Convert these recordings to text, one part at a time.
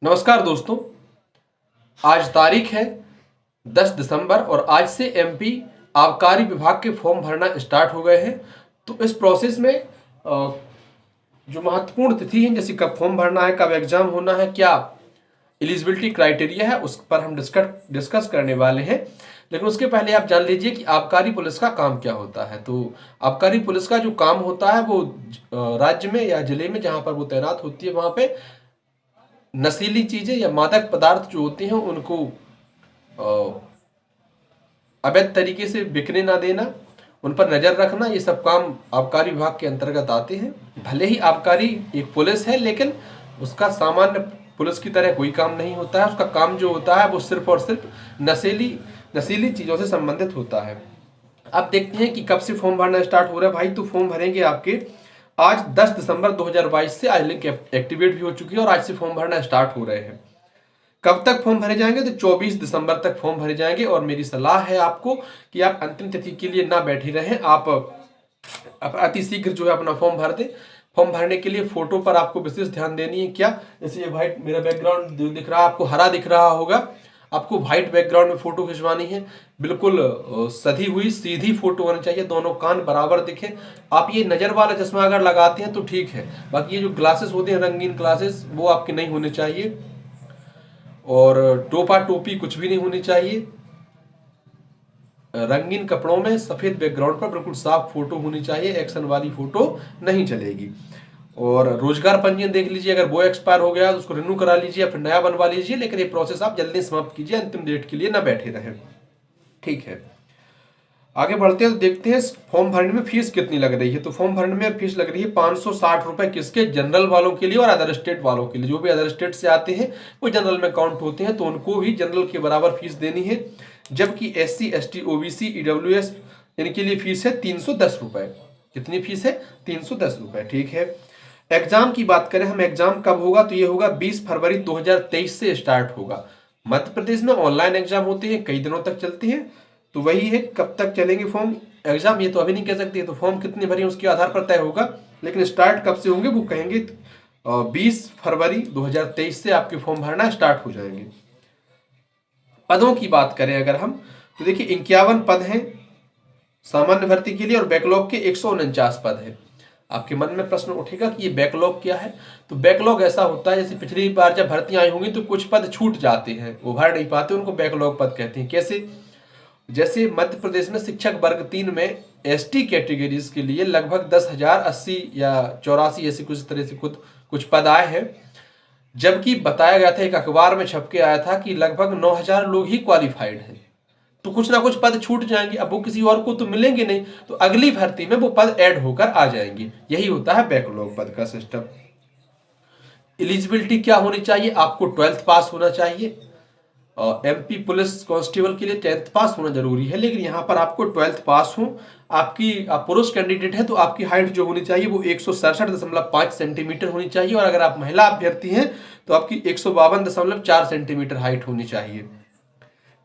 नमस्कार दोस्तों। आज तारीख है 10 दिसंबर और आज से एमपी आबकारी विभाग के फॉर्म भरना स्टार्ट हो गए हैं। तो इस प्रोसेस में जो महत्वपूर्ण तिथि है, जैसे कब फॉर्म भरना है, कब एग्जाम होना है, क्या एलिजिबिलिटी क्राइटेरिया है, उस पर हम डिस्कस करने वाले हैं। लेकिन उसके पहले आप जान लीजिए कि आबकारी पुलिस का काम क्या होता है। तो आबकारी पुलिस का जो काम होता है वो राज्य में या जिले में जहां पर वो तैनात होती है वहां पे नशीली चीजें या मादक पदार्थ जो होते हैं उनको अ, अवैध तरीके से बिकने ना देना, उन पर नजर रखना, ये सब काम आबकारी विभाग के अंतर्गत आते हैं। भले ही आबकारी एक पुलिस है, लेकिन उसका सामान्य पुलिस की तरह कोई काम नहीं होता है। उसका काम जो होता है वो सिर्फ और सिर्फ नशीली नशीली चीजों से संबंधित होता है। अब देखते हैं कि कब से फॉर्म भरना स्टार्ट हो रहा है भाई। तो फॉर्म भरेंगे आपके आज 10 दिसंबर 2022 से आज लिंक एक्टिवेट भी हो चुकी है और आज से फॉर्म भरना स्टार्ट हो रहे हैं। कब तक फॉर्म भरे जाएंगे? तो 24 दिसंबर तक फॉर्म भरे जाएंगे। और मेरी सलाह है आपको कि आप अंतिम तिथि के लिए ना बैठी रहें, आप अति शीघ्र जो है अपना फॉर्म भर दें। फॉर्म भरने के लिए फोटो पर आपको विशेष ध्यान देनी है। क्या, जैसे ये व्हाइट मेरा बैकग्राउंड दिख रहा है, आपको हरा दिख रहा होगा, आपको व्हाइट बैकग्राउंड में फोटो खिंचवानी है। बिल्कुल सधी हुई सीधी फोटो होनी चाहिए, दोनों कान बराबर दिखे। आप ये नजर वाला चश्मा अगर लगाते हैं तो ठीक है, बाकी ये जो ग्लासेस होते हैं रंगीन ग्लासेस, वो आपके नहीं होने चाहिए। और टोपा टोपी कुछ भी नहीं होनी चाहिए। रंगीन कपड़ों में सफेद बैकग्राउंड पर बिल्कुल साफ फोटो होनी चाहिए, एक्शन वाली फोटो नहीं चलेगी। और रोजगार पंजीयन देख लीजिए, अगर वो एक्सपायर हो गया तो उसको रिन्यू करा लीजिए या फिर नया बनवा लीजिए, लेकिन ये प्रोसेस आप जल्दी समाप्त कीजिए, अंतिम डेट के लिए ना बैठे रहें। ठीक है, आगे बढ़ते हैं तो देखते हैं फॉर्म भरने में फीस कितनी लग रही है। तो फॉर्म भरने में फीस लग रही है 560 रुपए, किसके? जनरल वालों के लिए और अदर स्टेट वालों के लिए। जो भी अदर स्टेट से आते हैं वो जनरल में काउंट होते हैं, तो उनको भी जनरल के बराबर फीस देनी है। जबकि SC ST OBC EWS इनके लिए फीस है 310 रुपए। कितनी फीस है? 310 रुपए। ठीक है, एग्जाम की बात करें हम, एग्जाम कब होगा? तो ये होगा 20 फरवरी 2023 से स्टार्ट होगा। मध्य प्रदेश में ऑनलाइन एग्जाम होते हैं, कई दिनों तक चलते हैं। तो वही है, कब तक चलेंगे फॉर्म एग्जाम ये तो अभी नहीं कह सकते। तो फॉर्म कितने भरे उसके आधार पर तय होगा, लेकिन स्टार्ट कब से होंगे वो कहेंगे। 20 फरवरी 2023 से आपके फॉर्म भरना स्टार्ट हो जाएंगे। पदों की बात करें अगर हम, तो देखिए 51 पद हैं सामान्य भर्ती के लिए और बैकलॉग के 149 पद हैं। आपके मन में प्रश्न उठेगा कि ये बैकलॉग क्या है। तो बैकलॉग ऐसा होता है, जैसे पिछली बार जब भर्तियां आई होंगी तो कुछ पद छूट जाते हैं, वो भर नहीं पाते, उनको बैकलॉग पद कहते हैं। कैसे? जैसे मध्य प्रदेश में शिक्षक वर्ग 3 में ST कैटेगरीज के लिए लगभग 10,080 या 84 ऐसे कुछ तरह से कुछ पद आए हैं। जबकि बताया गया था, एक अखबार में छप के आया था कि लगभग 9,000 लोग ही क्वालिफाइड हैं। तो कुछ ना कुछ पद छूट जाएंगे, अब वो किसी और को तो मिलेंगे नहीं, तो अगली भर्ती में वो पद ऐड होकर आ जाएंगे। यही होता है बैकलॉग पद का सिस्टम। एलिजिबिलिटी क्या होनी चाहिए? आपको 12th पास होना चाहिए। MP पुलिस कांस्टेबल के लिए 10th पास होना जरूरी है, लेकिन यहाँ पर आपको 12th पास हो। आप पुरुष कैंडिडेट है तो आपकी हाइट जो होनी चाहिए वो 167.5 सेंटीमीटर होनी चाहिए, और अगर आप महिला अभ्यर्थी हैं तो आपकी 152.4 सेंटीमीटर हाइट होनी चाहिए।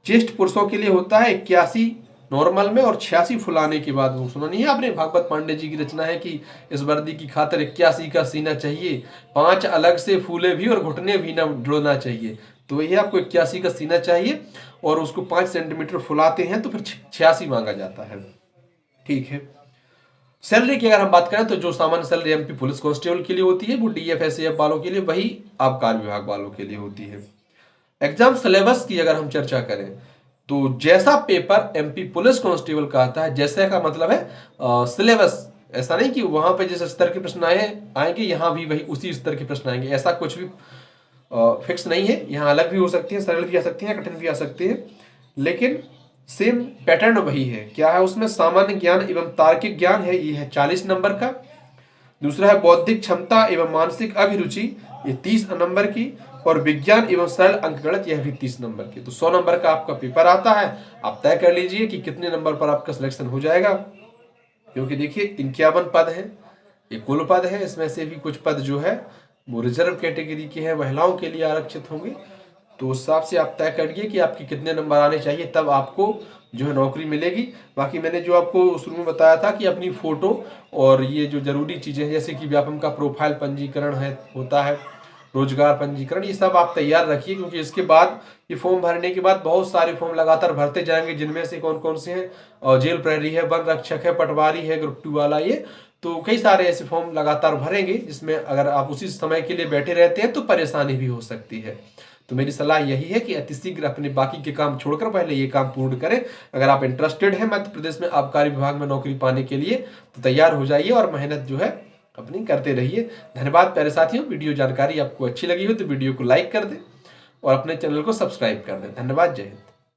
चेस्ट पुरुषों के लिए होता है 81 नॉर्मल में और 86 फुलाने के बाद। वो सुना नहीं है आपने, भागवत पांडे जी की रचना है कि इस वर्दी की खातिर 81 का सीना चाहिए, 5 अलग से फूले भी और घुटने भी ना जुड़ना चाहिए। तो वही आपको 81 का सीना चाहिए और उसको 5 सेंटीमीटर फुलाते हैं तो फिर 86 मांगा जाता है। ठीक है, सैलरी की अगर हम बात करें तो जो सामान्य सैलरी MP पुलिस कांस्टेबल के लिए होती है वो DF SAF वालों के लिए, वही आबकारी विभाग वालों के लिए होती है। एग्जाम सिलेबस की अगर हम चर्चा करें तो जैसा पेपर MP पुलिस कांस्टेबल का आता है, जैसे का मतलब है सिलेबस, ऐसा नहीं कि वहां पे जिस स्तर के प्रश्न आएंगे यहाँ भी वही उसी स्तर के प्रश्न आएंगे, ऐसा कुछ भी फिक्स नहीं है। यहाँ अलग भी हो सकती है, सरल भी आ सकती है, कठिन भी आ सकती है, लेकिन सेम पैटर्न वही है। क्या है उसमें? सामान्य ज्ञान एवं तार्किक ज्ञान है, ये है 40 नंबर का। दूसरा है बौद्धिक क्षमता एवं मानसिक अभिरुचि, ये 30 नंबर की। और विज्ञान एवं सरल अंकगणित, यह भी 30 नंबर की। तो 100 नंबर का आपका पेपर आता है। आप तय कर लीजिए कि कितने नंबर पर आपका सिलेक्शन हो जाएगा, क्योंकि देखिए 51 पद है, ये कुल पद है, इसमें से भी कुछ पद जो है वो रिजर्व कैटेगरी के हैं, महिलाओं के लिए आरक्षित होंगे। तो उस हिसाब से आप तय करिए कि आपके कितने नंबर आने चाहिए, तब आपको जो है नौकरी मिलेगी। बाकी मैंने जो आपको शुरू में बताया था कि अपनी फोटो और ये जो जरूरी चीजें हैं, जैसे कि व्यापम का प्रोफाइल पंजीकरण है होता है, रोजगार पंजीकरण, ये सब आप तैयार रखिए, क्योंकि इसके बाद ये फॉर्म भरने के बाद बहुत सारे फॉर्म लगातार भरते जाएंगे, जिनमें से कौन कौन से हैं, और जेल प्रहरी है, वन रक्षक है, पटवारी है, ग्रुप 2 वाला, ये तो कई सारे ऐसे फॉर्म लगातार भरेंगे, जिसमें अगर आप उसी समय के लिए बैठे रहते हैं तो परेशानी भी हो सकती है। तो मेरी सलाह यही है कि अतिशीघ्र अपने बाकी के काम छोड़कर पहले ये काम पूर्ण करें। अगर आप इंटरेस्टेड हैं मध्य प्रदेश में आबकारी विभाग में नौकरी पाने के लिए तो तैयार हो जाइए और मेहनत जो है अपनी करते रहिए। धन्यवाद प्यारे साथियों। वीडियो जानकारी आपको अच्छी लगी हो तो वीडियो को लाइक कर दें और अपने चैनल को सब्सक्राइब कर दें। धन्यवाद। जय हिंद।